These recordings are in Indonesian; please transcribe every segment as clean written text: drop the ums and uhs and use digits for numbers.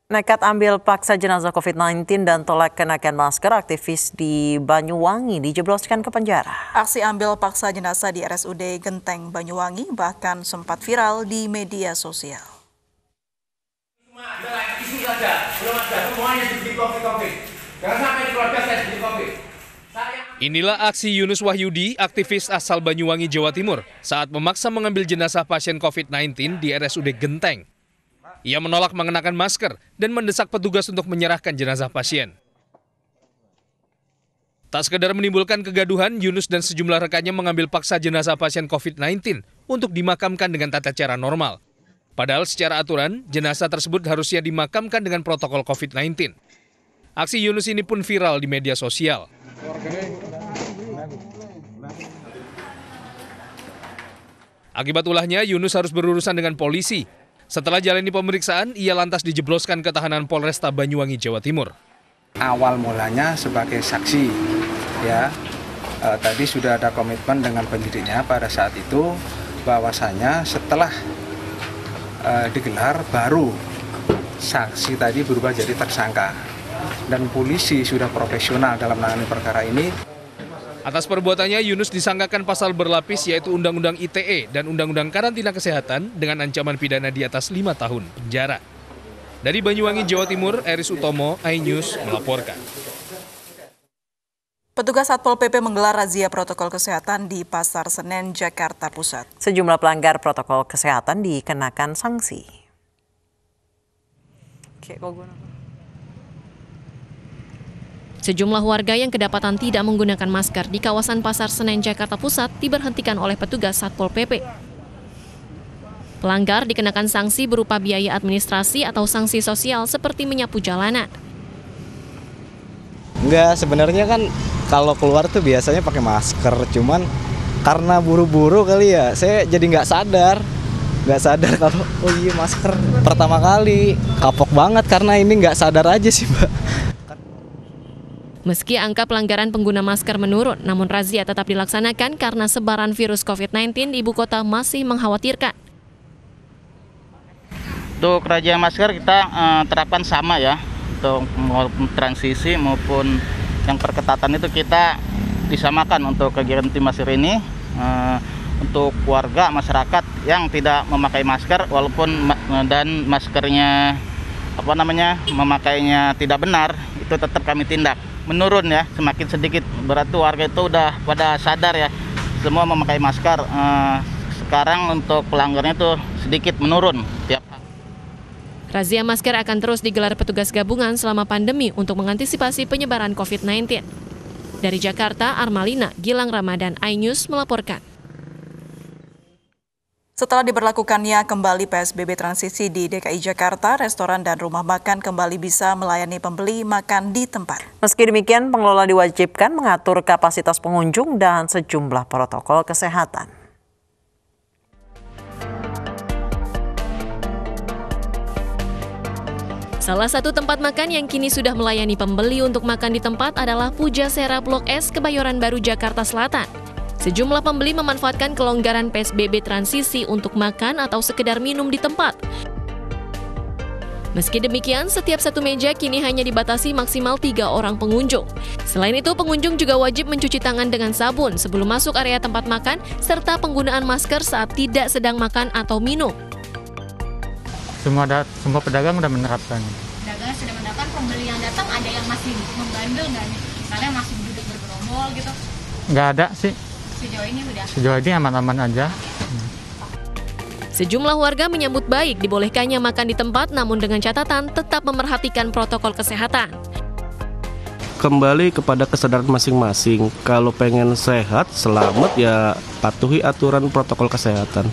Nekat ambil paksa jenazah COVID-19 dan tolak kenakan masker, aktivis di Banyuwangi dijebloskan ke penjara. Aksi ambil paksa jenazah di RSUD Genteng Banyuwangi bahkan sempat viral di media sosial. Inilah aksi Yunus Wahyudi, aktivis asal Banyuwangi, Jawa Timur, saat memaksa mengambil jenazah pasien COVID-19 di RSUD Genteng. Ia menolak mengenakan masker dan mendesak petugas untuk menyerahkan jenazah pasien. Tak sekedar menimbulkan kegaduhan, Yunus dan sejumlah rekannya mengambil paksa jenazah pasien COVID-19 untuk dimakamkan dengan tata cara normal. Padahal secara aturan, jenazah tersebut harusnya dimakamkan dengan protokol COVID-19. Aksi Yunus ini pun viral di media sosial. Akibat ulahnya, Yunus harus berurusan dengan polisi. Setelah jalani pemeriksaan, ia lantas dijebloskan ke tahanan Polresta Banyuwangi, Jawa Timur. Awal mulanya sebagai saksi, ya tadi sudah ada komitmen dengan penyidiknya pada saat itu bahwasanya setelah digelar baru saksi tadi berubah jadi tersangka dan polisi sudah profesional dalam menangani perkara ini. Atas perbuatannya, Yunus disangkakan pasal berlapis yaitu Undang-Undang ITE dan Undang-Undang Karantina Kesehatan dengan ancaman pidana di atas 5 tahun penjara. Dari Banyuwangi, Jawa Timur, Eris Utomo, iNews melaporkan. Petugas Satpol PP menggelar razia protokol kesehatan di Pasar Senen, Jakarta Pusat. Sejumlah pelanggar protokol kesehatan dikenakan sanksi. Sejumlah warga yang kedapatan tidak menggunakan masker di kawasan Pasar Senen, Jakarta Pusat diberhentikan oleh petugas Satpol PP. Pelanggar dikenakan sanksi berupa biaya administrasi atau sanksi sosial seperti menyapu jalanan. Enggak, sebenarnya kan kalau keluar tuh biasanya pakai masker, cuman karena buru-buru kali ya, saya jadi nggak sadar kalau oh iya masker. Pertama kali kapok banget karena ini nggak sadar aja sih, Mbak. Meski angka pelanggaran pengguna masker menurun, namun razia tetap dilaksanakan karena sebaran virus COVID-19 di ibu kota masih mengkhawatirkan. Untuk razia masker kita terapkan sama ya, untuk transisi maupun yang perketatan itu kita disamakan untuk kegiatan tim masker ini. Untuk warga masyarakat yang tidak memakai masker walaupun dan maskernya memakainya tidak benar, itu tetap kami tindak. Menurun ya, semakin sedikit, berarti warga itu udah pada sadar ya, semua memakai masker. Sekarang untuk pelanggarnya itu sedikit menurun tiap hari. Razia masker akan terus digelar petugas gabungan selama pandemi untuk mengantisipasi penyebaran COVID-19. Dari Jakarta, Armalina, Gilang Ramadan, iNews melaporkan. Setelah diberlakukannya kembali PSBB transisi di DKI Jakarta, restoran dan rumah makan kembali bisa melayani pembeli makan di tempat. Meski demikian, pengelola diwajibkan mengatur kapasitas pengunjung dan sejumlah protokol kesehatan. Salah satu tempat makan yang kini sudah melayani pembeli untuk makan di tempat adalah Pujasera Blok S, Kebayoran Baru, Jakarta Selatan. Sejumlah pembeli memanfaatkan kelonggaran PSBB transisi untuk makan atau sekedar minum di tempat. Meski demikian, setiap satu meja kini hanya dibatasi maksimal 3 orang pengunjung. Selain itu, pengunjung juga wajib mencuci tangan dengan sabun sebelum masuk area tempat makan, serta penggunaan masker saat tidak sedang makan atau minum. Semua pedagang sudah menerapkan. Pedagang sudah menerapkan, pembeli yang datang ada yang masih membandel nggak nih? Misalnya masih duduk bergerombol gitu? Nggak ada sih. Sejauh ini aman-aman aja. Sejumlah warga menyambut baik dibolehkannya makan di tempat, namun dengan catatan tetap memerhatikan protokol kesehatan. Kembali kepada kesadaran masing-masing. Kalau pengen sehat, selamat ya patuhi aturan protokol kesehatan.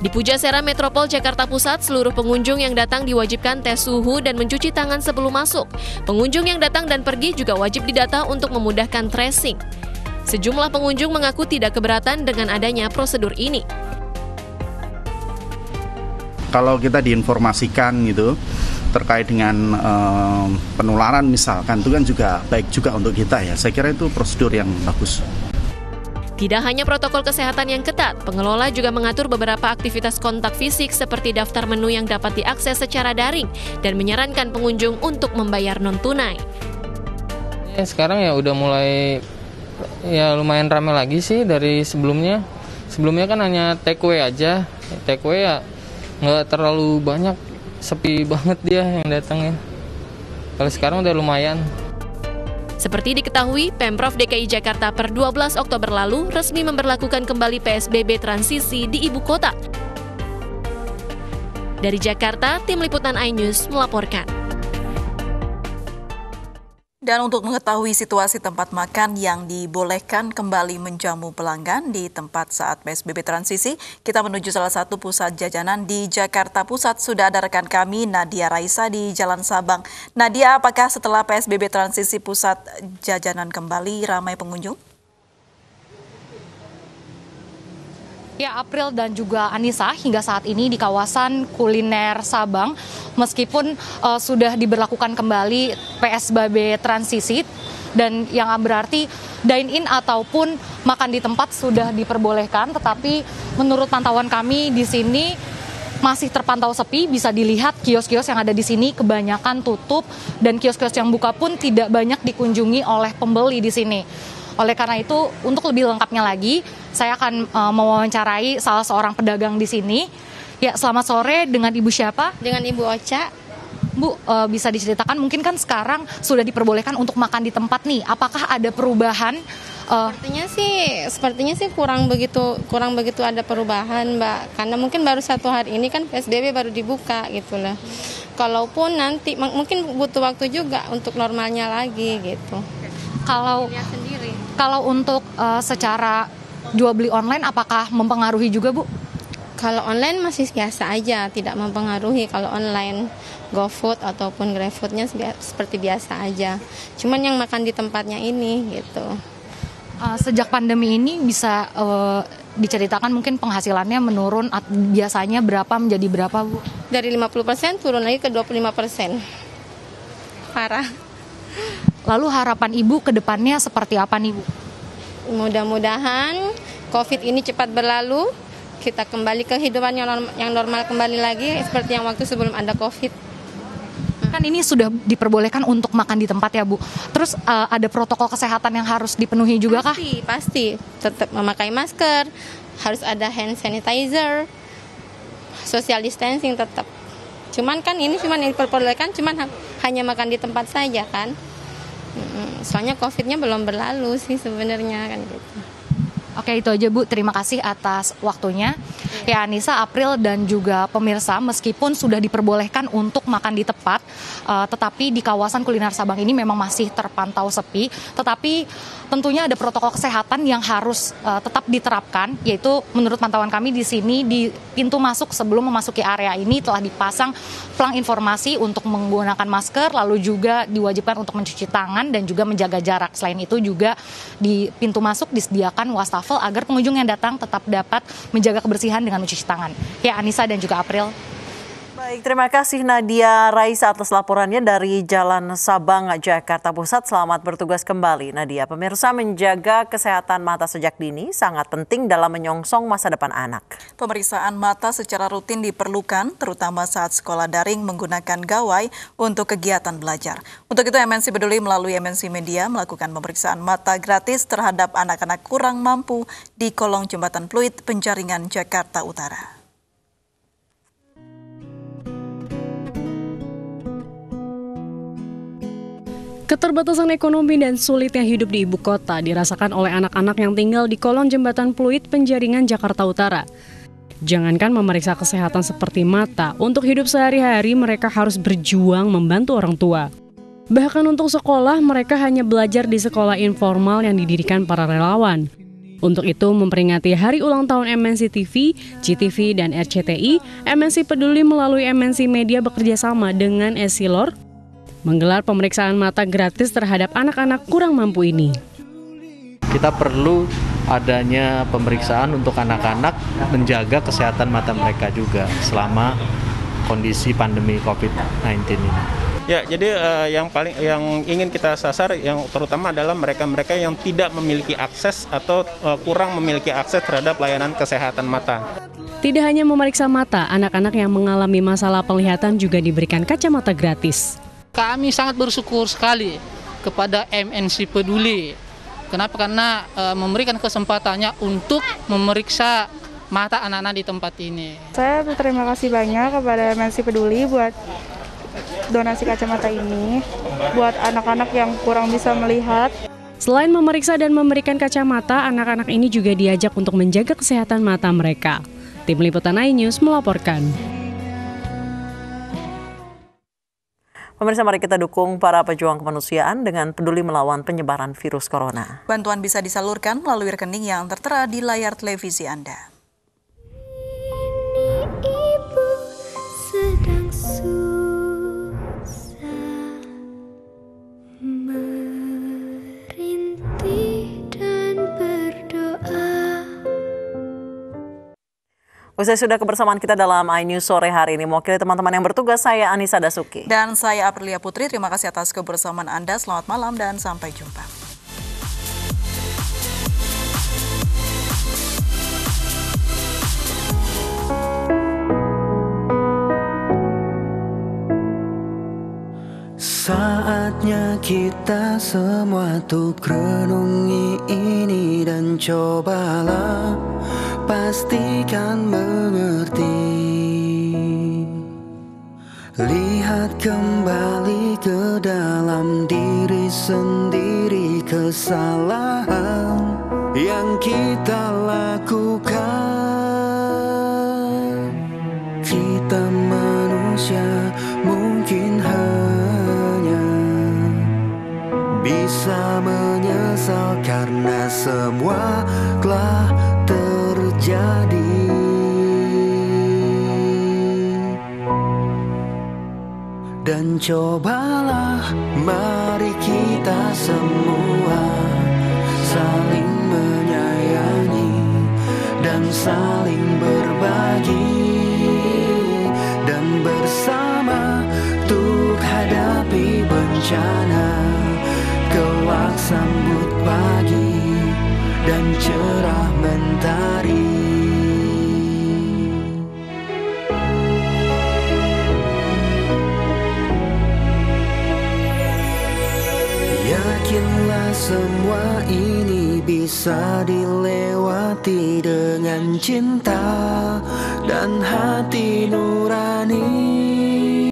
Di Pujasera Metropol Jakarta Pusat, seluruh pengunjung yang datang diwajibkan tes suhu dan mencuci tangan sebelum masuk. Pengunjung yang datang dan pergi juga wajib didata untuk memudahkan tracing. Sejumlah pengunjung mengaku tidak keberatan dengan adanya prosedur ini. Kalau kita diinformasikan gitu terkait dengan penularan misalkan, itu kan juga baik juga untuk kita ya. Saya kira itu prosedur yang bagus. Tidak hanya protokol kesehatan yang ketat, pengelola juga mengatur beberapa aktivitas kontak fisik seperti daftar menu yang dapat diakses secara daring dan menyarankan pengunjung untuk membayar non-tunai. Sekarang ya udah mulai ya lumayan ramai lagi sih dari sebelumnya. Sebelumnya kan hanya take away aja. Take away ya nggak terlalu banyak, sepi banget dia yang datangin. Kalau sekarang udah lumayan. Seperti diketahui, Pemprov DKI Jakarta per 12 Oktober lalu resmi memberlakukan kembali PSBB transisi di ibu kota. Dari Jakarta, Tim Liputan iNews melaporkan. Dan untuk mengetahui situasi tempat makan yang dibolehkan kembali menjamu pelanggan di tempat saat PSBB transisi, kita menuju salah satu pusat jajanan di Jakarta Pusat. Sudah ada rekan kami, Nadia Raisa di Jalan Sabang. Nadia, apakah setelah PSBB transisi pusat jajanan kembali ramai pengunjung? Ya, April dan juga Anissa, hingga saat ini di kawasan kuliner Sabang, meskipun sudah diberlakukan kembali PSBB transisi, dan yang berarti dine-in ataupun makan di tempat sudah diperbolehkan, tetapi menurut pantauan kami di sini masih terpantau sepi. Bisa dilihat kios-kios yang ada di sini kebanyakan tutup, dan kios-kios yang buka pun tidak banyak dikunjungi oleh pembeli di sini. Oleh karena itu, untuk lebih lengkapnya lagi, saya akan mewawancarai salah seorang pedagang di sini. Ya, selamat sore, dengan Ibu siapa? Dengan Ibu Ocha. Bu, bisa diceritakan, mungkin kan sekarang sudah diperbolehkan untuk makan di tempat nih. Apakah ada perubahan? Sepertinya sih kurang begitu ada perubahan, Mbak. Karena mungkin baru 1 hari ini kan PSBB baru dibuka gitu lah. Kalaupun nanti mungkin butuh waktu juga untuk normalnya lagi gitu. Kalau untuk secara jual beli online, apakah mempengaruhi juga, Bu? Kalau online masih biasa aja, tidak mempengaruhi. Kalau online GoFood ataupun GrabFood-nya seperti biasa aja. Cuman yang makan di tempatnya ini gitu. Sejak pandemi ini bisa diceritakan mungkin penghasilannya menurun, biasanya berapa menjadi berapa, Bu? Dari 50% turun lagi ke 25%. Parah. Lalu harapan Ibu ke depannya seperti apa nih, Bu? Mudah-mudahan COVID ini cepat berlalu, kita kembali ke kehidupan yang normal kembali lagi seperti yang waktu sebelum ada COVID. Kan ini sudah diperbolehkan untuk makan di tempat ya, Bu. Terus ada protokol kesehatan yang harus dipenuhi juga kah? Pasti. Tetap memakai masker, harus ada hand sanitizer, social distancing tetap. Cuman kan ini yang diperbolehkan hanya makan di tempat saja kan. Soalnya COVID-nya belum berlalu sih sebenarnya kan gitu. Oke, itu aja, Bu. Terima kasih atas waktunya. Ya, Anissa, April, dan juga pemirsa, meskipun sudah diperbolehkan untuk makan di tempat, tetapi di kawasan kuliner Sabang ini memang masih terpantau sepi. Tetapi tentunya ada protokol kesehatan yang harus tetap diterapkan, yaitu menurut pantauan kami di sini di pintu masuk sebelum memasuki area ini telah dipasang pelang informasi untuk menggunakan masker, lalu juga diwajibkan untuk mencuci tangan dan juga menjaga jarak. Selain itu juga di pintu masuk disediakan wastafel agar pengunjung yang datang tetap dapat menjaga kebersihan dengan mencuci tangan. Ya, Anissa dan juga April. Baik, terima kasih Nadia Raisa atas laporannya dari Jalan Sabang, Jakarta Pusat. Selamat bertugas kembali, Nadia. Pemirsa, menjaga kesehatan mata sejak dini sangat penting dalam menyongsong masa depan anak. Pemeriksaan mata secara rutin diperlukan, terutama saat sekolah daring menggunakan gawai untuk kegiatan belajar. Untuk itu, MNC Peduli melalui MNC Media melakukan pemeriksaan mata gratis terhadap anak-anak kurang mampu di kolong Jembatan Pluit, Penjaringan, Jakarta Utara. Keterbatasan ekonomi dan sulitnya hidup di ibu kota dirasakan oleh anak-anak yang tinggal di kolong Jembatan Pluit, Penjaringan, Jakarta Utara. Jangankan memeriksa kesehatan seperti mata, untuk hidup sehari-hari mereka harus berjuang membantu orang tua. Bahkan untuk sekolah, mereka hanya belajar di sekolah informal yang didirikan para relawan. Untuk itu, memperingati hari ulang tahun MNC TV, GTV, dan RCTI, MNC Peduli melalui MNC Media bekerja sama dengan Essilor menggelar pemeriksaan mata gratis terhadap anak-anak kurang mampu ini. Kita perlu adanya pemeriksaan untuk anak-anak menjaga kesehatan mata mereka juga selama kondisi pandemi COVID-19 ini. Ya, jadi yang ingin kita sasar yang terutama adalah mereka-mereka yang tidak memiliki akses atau kurang memiliki akses terhadap layanan kesehatan mata. Tidak hanya memeriksa mata, anak-anak yang mengalami masalah penglihatan juga diberikan kacamata gratis. Kami sangat bersyukur sekali kepada MNC Peduli. Kenapa? Karena memberikan kesempatannya untuk memeriksa mata anak-anak di tempat ini. Saya berterima kasih banyak kepada MNC Peduli buat donasi kacamata ini buat anak-anak yang kurang bisa melihat. Selain memeriksa dan memberikan kacamata, anak-anak ini juga diajak untuk menjaga kesehatan mata mereka. Tim Liputan iNews melaporkan. Pemirsa, mari kita dukung para pejuang kemanusiaan dengan peduli melawan penyebaran virus corona. Bantuan bisa disalurkan melalui rekening yang tertera di layar televisi Anda. Ibu sedang Usai sudah kebersamaan kita dalam iNews sore hari ini, mewakili teman-teman yang bertugas, saya Anissa Dasuki. Dan saya Aprilia Putri, terima kasih atas kebersamaan Anda, selamat malam dan sampai jumpa. Saatnya kita semua tuh renungi ini dan cobalah pastikan mengerti. Lihat kembali ke dalam diri sendiri kesalahan yang kita lakukan. Kita manusia mungkin hanya bisa menyesal karena semua telah terjadi. Dan cobalah mari kita semua saling menyayangi dan saling berbagi, dan bersama untuk hadapi bencana. Kelak sambut pagi dan cerah mentari. Yakinlah semua ini bisa dilewati dengan cinta dan hati nurani.